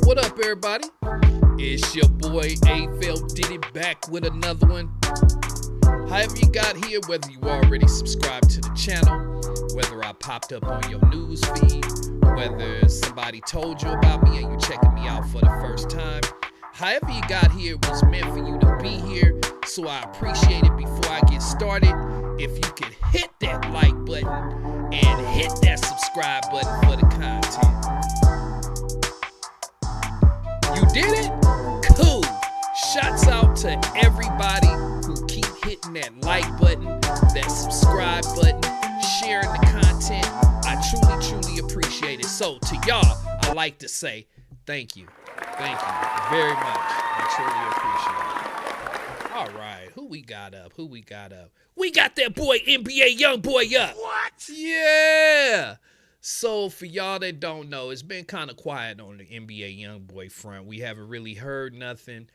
What up, everybody? It's your boy A-Fell did it back with another one. However you got here, whether you already subscribed to the channel, whether I popped up on your news feed, whether somebody told you about me and you checking me out for the first time, however you got here was meant for you to be here, so I appreciate it. Before I get started, if you could hit that like button and hit that subscribe button for the content. You did it? Cool. Shouts out to everybody who keep hitting that like button, that subscribe button, sharing the content. I truly appreciate it. So to y'all, I like to say thank you. Thank you very much. I truly appreciate it. All right, who we got up? We got that boy NBA young boy up. What? Yeah. So for y'all that don't know, it's been kind of quiet on the NBA YoungBoy front. We haven't really heard nothing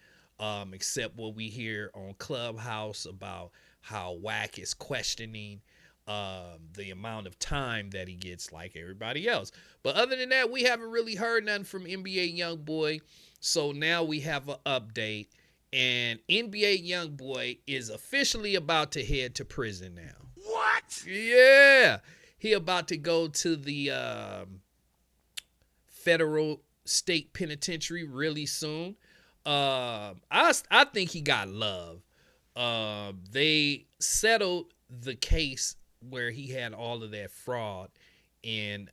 except what we hear on Clubhouse about how Wack is questioning the amount of time that he gets like everybody else. But other than that, we haven't really heard nothing from NBA YoungBoy. So now we have an update, and NBA YoungBoy is officially about to head to prison now. What? Yeah. He about to go to the federal state penitentiary really soon. I think he got love. They settled the case where he had all of that fraud in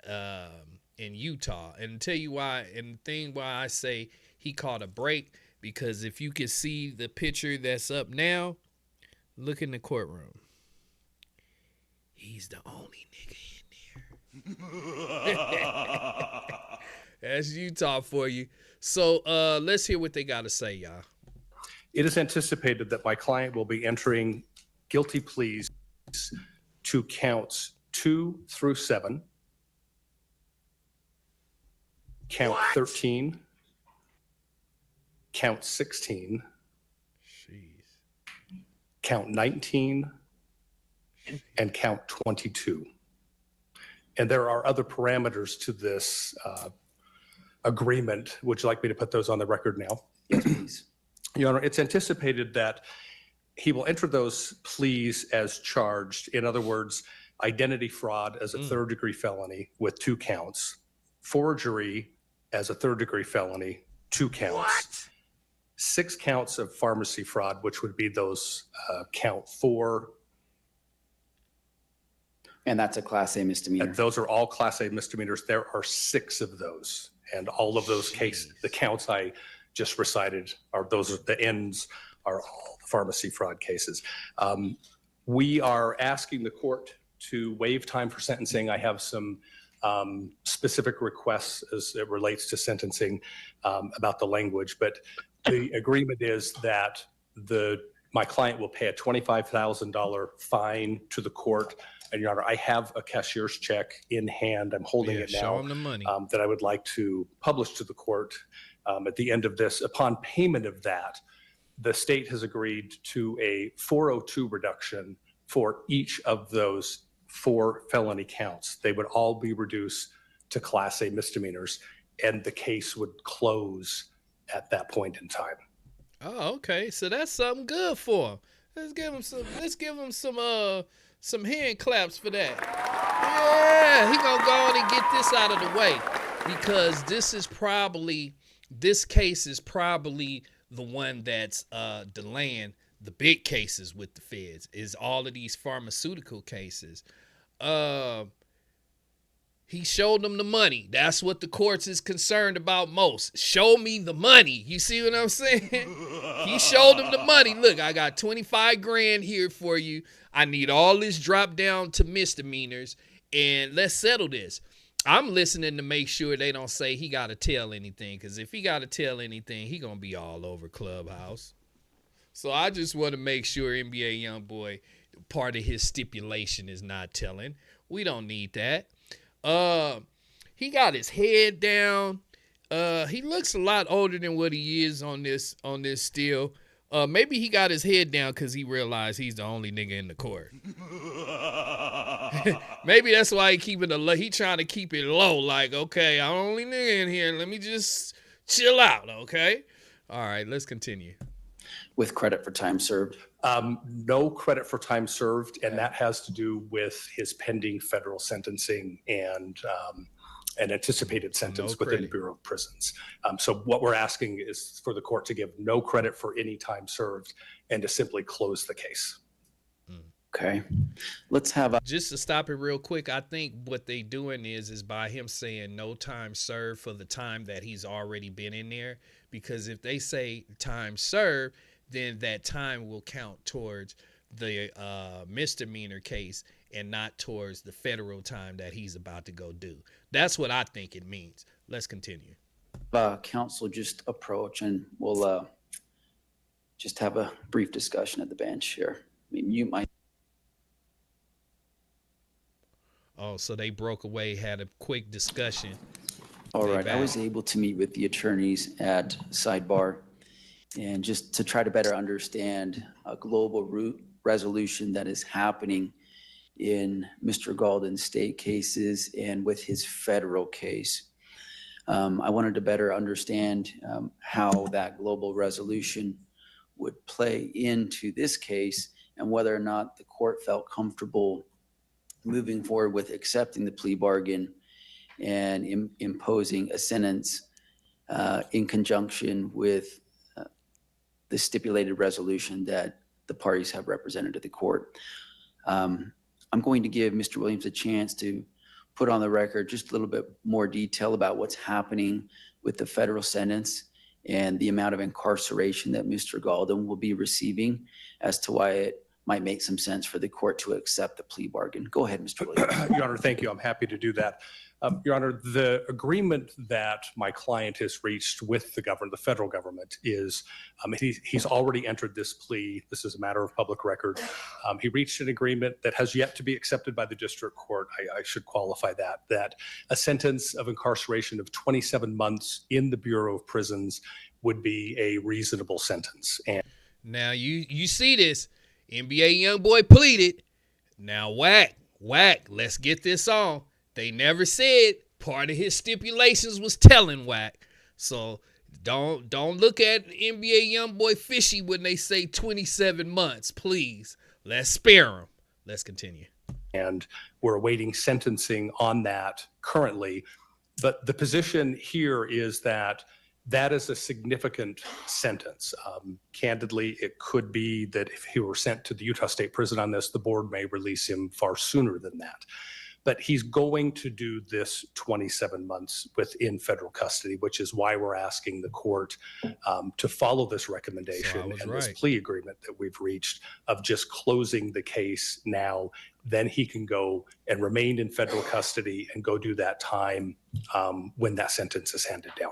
Utah. And tell you why, and the thing why I say he caught a break, because if you can see the picture that's up now, look in the courtroom. He's the only nigga in there. That's Utah for you. So let's hear what they got to say, y'all. It is anticipated that my client will be entering guilty pleas to counts 2 through 7, count 13, count 16, Jeez. count 19, and count 22. And there are other parameters to this agreement. Would you like me to put those on the record now? Yes, please. Your Honor, it's anticipated that he will enter those pleas as charged. In other words, identity fraud as a third-degree felony with 2 counts, forgery as a third-degree felony, 2 counts, What? 6 counts of pharmacy fraud, which would be those count 4. And that's a Class A misdemeanor. And those are all Class A misdemeanors. There are 6 of those. And all of those cases, the counts I just recited, are the ends are all pharmacy fraud cases. We are asking the court to waive time for sentencing. I have some specific requests as it relates to sentencing about the language, but the agreement is that my client will pay a $25,000 fine to the court. And Your Honor, I have a cashier's check in hand. I'm holding it now. Show him the money. That I would like to publish to the court at the end of this. Upon payment of that, the state has agreed to a 402 reduction for each of those 4 felony counts. They would all be reduced to Class A misdemeanors, and the case would close at that point in time. Oh, okay. So that's something good for him. Let's give him some hand claps for that. Yeah, he gonna go on and get this out of the way, because this case is probably the one that's delaying the big cases with the feds, is all of these pharmaceutical cases. He showed them the money. That's what the courts is concerned about most. Show me the money. You see what I'm saying? He showed them the money. Look, I got 25 grand here for you. I need all this dropped down to misdemeanors, and let's settle this. I'm listening to make sure they don't say he got to tell anything, because if he got to tell anything, he going to be all over Clubhouse. So I just want to make sure NBA YoungBoy, part of his stipulation is not telling. We don't need that. He got his head down. He looks a lot older than what he is on this still. Maybe he got his head down because he realized he's the only nigga in the court. Maybe that's why he trying to keep it low. Like, okay, I'm the only nigga in here. Let me just Chill out, okay? All right, let's continue. With credit for time served. No credit for time served, and that has to do with his pending federal sentencing and an anticipated sentence within the Bureau of Prisons. So what we're asking is for the court to give no credit for any time served and to simply close the case. Okay. Let's have just to stop it real quick. I think what they doing is by him saying no time served for the time that he's already been in there, because if they say time served, then that time will count towards the misdemeanor case and not towards the federal time that he's about to go do. That's what I think it means. Let's continue. counsel just approach, and we'll just have a brief discussion at the bench here. I mean, you might. Oh, so they broke away, had a quick discussion. All right. I was able to meet with the attorneys at sidebar, and just to try to better understand a global resolution that is happening in Mr. Galden's state cases and with his federal case. I wanted to better understand how that global resolution would play into this case and whether or not the court felt comfortable moving forward with accepting the plea bargain and imposing a sentence in conjunction with the stipulated resolution that the parties have represented to the court. I'm going to give Mr. Williams a chance to put on the record just a little bit more detail about what's happening with the federal sentence and the amount of incarceration that Mr. Galden will be receiving as to why it might make some sense for the court to accept the plea bargain. Go ahead, Mr. Williams. Your Honor, thank you. I'm happy to do that. Your Honor, the agreement that my client has reached with the government, the federal government, is he's already entered this plea. This is a matter of public record. He reached an agreement that has yet to be accepted by the district court. I should qualify that a sentence of incarceration of 27 months in the Bureau of Prisons would be a reasonable sentence. And now you see this. NBA YoungBoy pleaded. Now whack, let's get this on. They never said part of his stipulations was telling whack. So don't look at NBA YoungBoy fishy when they say 27 months, please. Let's spare him. Let's continue. And we're awaiting sentencing on that currently. But the position here is that is a significant sentence. Candidly, it could be that if he were sent to the Utah State Prison on this, the board may release him far sooner than that. But he's going to do this 27 months within federal custody, which is why we're asking the court to follow this recommendation and this plea agreement that we've reached of just closing the case now. Then he can go and remain in federal custody and go do that time when that sentence is handed down.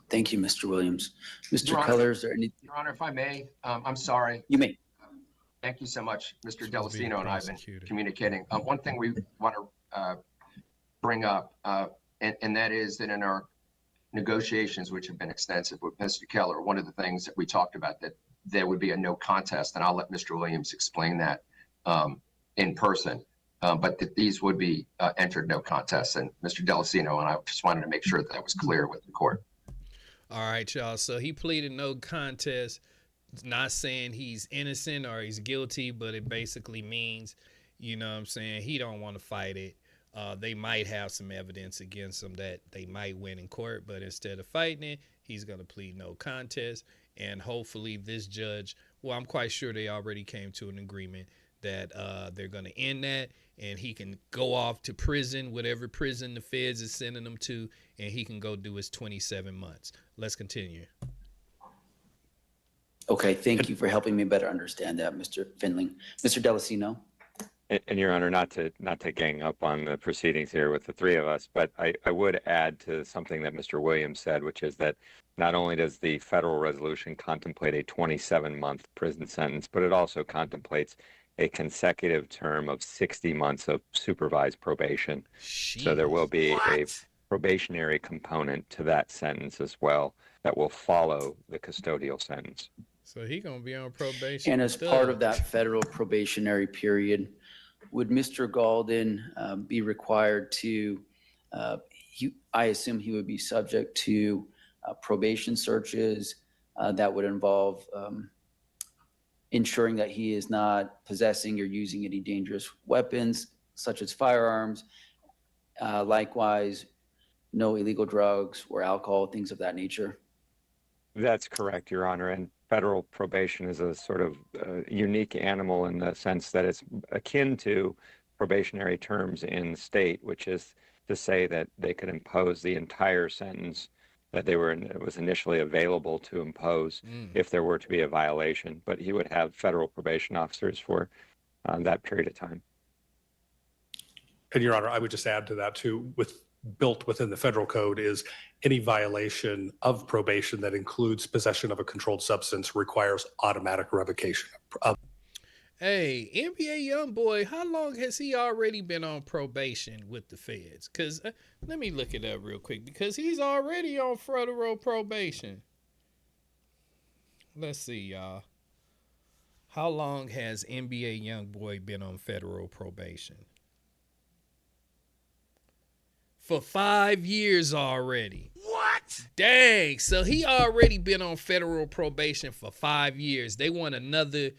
Thank you, Mr. Williams. Mr. Keller, is there any? Your Honor, if I may, I'm sorry. You may. Thank you so much. Mr. Delacino and I have been communicating. One thing we want to bring up, and that is that in our negotiations, which have been extensive with Mr. Keller, one of the things that we talked about that there would be a no contest, and I'll let Mr. Williams explain that in person, but that these would be entered no contest. And Mr. Delacino and I just wanted to make sure that was clear with the court. All right, y'all. So he pleaded no contest. Not saying he's innocent or he's guilty, but it basically means, you know what I'm saying, he don't want to fight it. They might have some evidence against him that they might win in court, but instead of fighting it, he's going to plead no contest. And hopefully this judge, well, I'm quite sure they already came to an agreement that they're going to end that, and he can go off to prison, whatever prison the feds is sending him to, and he can go do his 27 months. Let's continue. Okay, thank you for helping me better understand that, Mr. Finling. Mr. Delacino? And Your Honor, not to gang up on the proceedings here with the three of us, but I would add to something that Mr. Williams said, which is that not only does the federal resolution contemplate a 27-month prison sentence, but it also contemplates a consecutive term of 60 months of supervised probation. Jeez. So there will be a probationary component to that sentence as well that will follow the custodial sentence. So he gonna be on probation. And as part of that federal probationary period, would Mr. Galden be required to, I assume he would be subject to probation searches that would involve ensuring that he is not possessing or using any dangerous weapons, such as firearms. Likewise, no illegal drugs or alcohol, things of that nature. That's correct, Your Honor. And federal probation is a sort of unique animal in the sense that it's akin to probationary terms in the state, which is to say that they could impose the entire sentence that was initially available to impose if there were to be a violation. But he would have federal probation officers for that period of time. And Your Honor, I would just add to that too, built within the federal code is any violation of probation that includes possession of a controlled substance requires automatic revocation. Hey, NBA YoungBoy, how long has he already been on probation with the feds? Because let me look it up real quick, because he's already on federal probation. Let's see, y'all. How long has NBA YoungBoy been on federal probation? For 5 years already. What? Dang. So he already been on federal probation for 5 years. They want another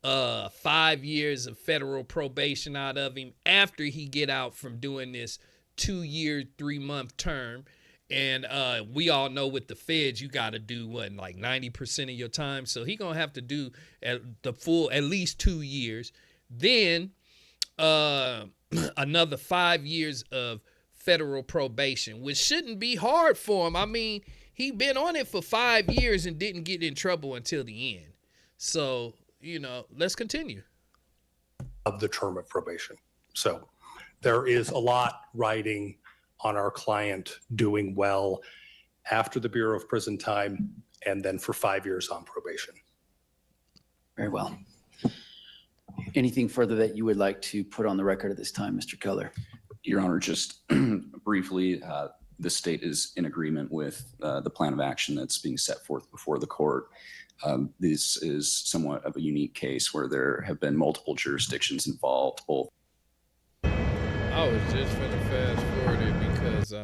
5 years of federal probation out of him after he get out from doing this 2-year, 3-month term. And we all know with the feds, you got to do what, like 90% of your time. So he gonna have to do the full at least 2 years. Then another 5 years of federal probation, which shouldn't be hard for him. I mean, he been on it for 5 years and didn't get in trouble until the end. So, let's continue. Of the term of probation. So there is a lot riding on our client doing well after the Bureau of Prison Time and then for 5 years on probation. Very well. Anything further that you would like to put on the record at this time, Mr. Keller? Your Honor, just briefly, the state is in agreement with the plan of action that's being set forth before the court. This is somewhat of a unique case where there have been multiple jurisdictions involved, both. I was just finna fast forward it because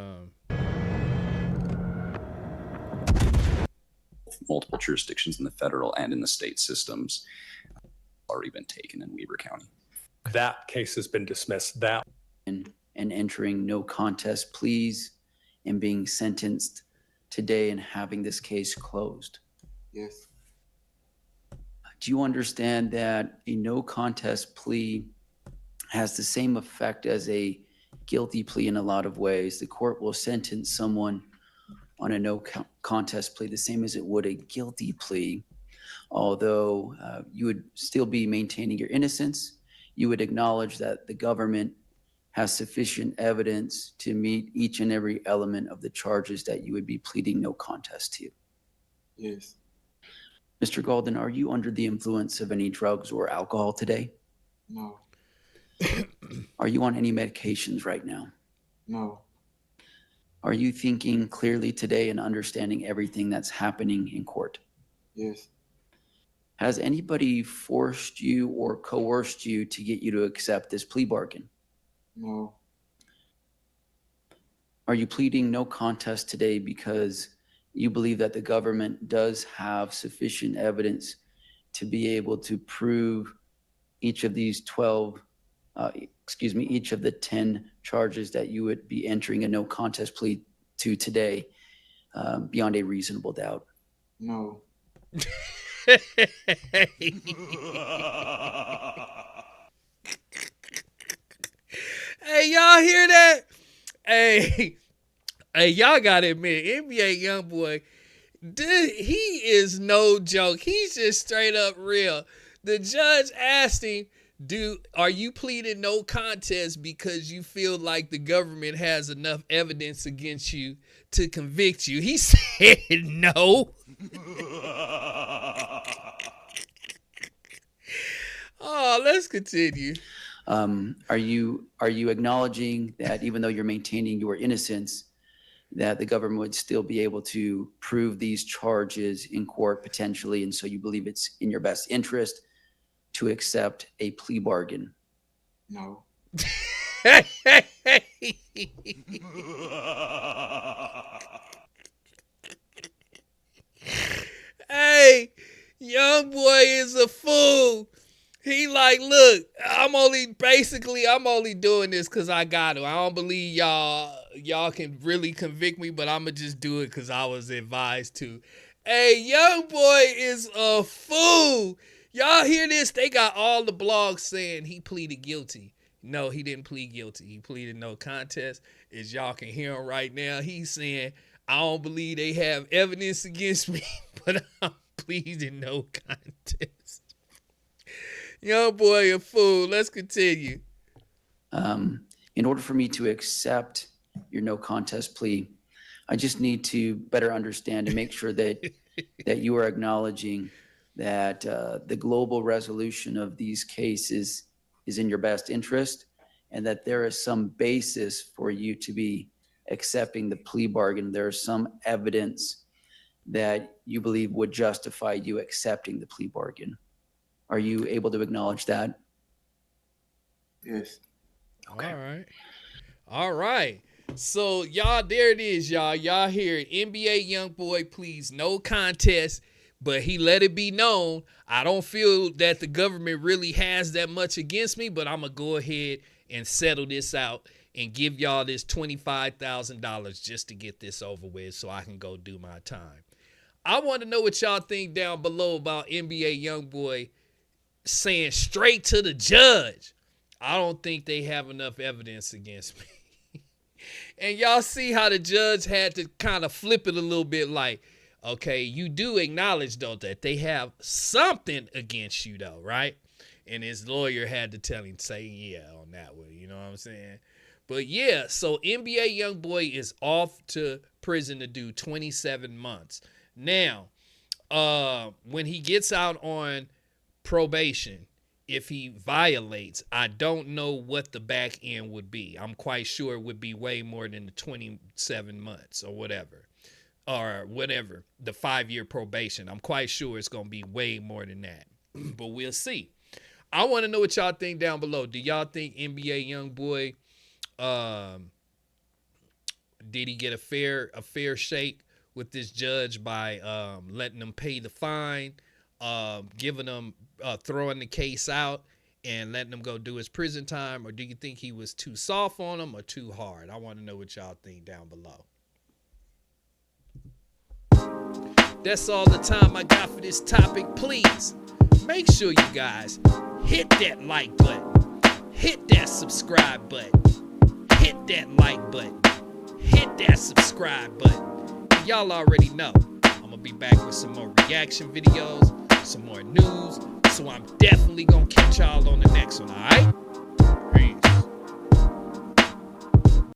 multiple jurisdictions in the federal and in the state systems already been taken in Weber County. That case has been dismissed. That and entering no contest pleas and being sentenced today and having this case closed. Yes. Do you understand that a no contest plea has the same effect as a guilty plea in a lot of ways? The court will sentence someone on a no contest plea the same as it would a guilty plea, although you would still be maintaining your innocence. You would acknowledge that the government has sufficient evidence to meet each and every element of the charges that you would be pleading no contest to. Yes. Mr. Golden, are you under the influence of any drugs or alcohol today? No. Are you on any medications right now? No. Are you thinking clearly today and understanding everything that's happening in court? Yes. Has anybody forced you or coerced you to get you to accept this plea bargain? No. Are you pleading no contest today because you believe that the government does have sufficient evidence to be able to prove each of these each of the 10 charges that you would be entering a no contest plea to today beyond a reasonable doubt? No. Hey, y'all hear that? Hey, y'all gotta admit, NBA YoungBoy, he is no joke. He's just straight up real. The judge asked him, are you pleading no contest because you feel like the government has enough evidence against you to convict you? He said no. Oh, let's continue. Are you acknowledging that even though you're maintaining your innocence, that the government would still be able to prove these charges in court potentially, and so you believe it's in your best interest to accept a plea bargain? No. Hey, Young boy is a fool. He like, look, I'm only doing this because I got to. I don't believe y'all can really convict me, but I'ma just do it because I was advised to. Hey, young boy is a fool. Y'all hear this? They got all the blogs saying he pleaded guilty. No, he didn't plead guilty. He pleaded no contest. As y'all can hear him right now, he's saying, I don't believe they have evidence against me, but I'm pleading no contest. Young boy a fool. Let's continue. In order for me to accept your no contest plea, I just need to better understand and make sure that you are acknowledging that the global resolution of these cases is in your best interest, and that there is some basis for you to be accepting the plea bargain. There is some evidence that you believe would justify you accepting the plea bargain. Are you able to acknowledge that? Yes. Okay. All right. So y'all, there it is, y'all. Y'all hear it. NBA young boy pleads no contest, but he let it be known, I don't feel that the government really has that much against me, but I'm going to go ahead and settle this out and give y'all this $25,000 just to get this over with so I can go do my time. I want to know what y'all think down below about NBA YoungBoy saying straight to the judge, I don't think they have enough evidence against me. And y'all see how the judge had to kind of flip it a little bit like, okay, you do acknowledge, though, that they have something against you, though, right? And his lawyer had to tell him, say, yeah, on that one. You know what I'm saying? But, yeah, so NBA YoungBoy is off to prison to do 27 months. Now, when he gets out on probation, if he violates, I don't know what the back end would be. I'm quite sure it would be way more than the 27 months or whatever. Or whatever, the 5-year probation. I'm quite sure it's going to be way more than that. But we'll see. I want to know what y'all think down below. Do y'all think NBA YoungBoy, did he get a fair shake with this judge by letting them pay the fine, giving them, throwing the case out and letting him go do his prison time? Or do you think he was too soft on him or too hard? I want to know what y'all think down below. That's all the time I got for this topic. Please make sure you guys hit that like button, hit that subscribe button, hit that like button, hit that subscribe button. And y'all already know I'm gonna be back with some more reaction videos, some more news. So I'm definitely gonna catch y'all on the next one. All right.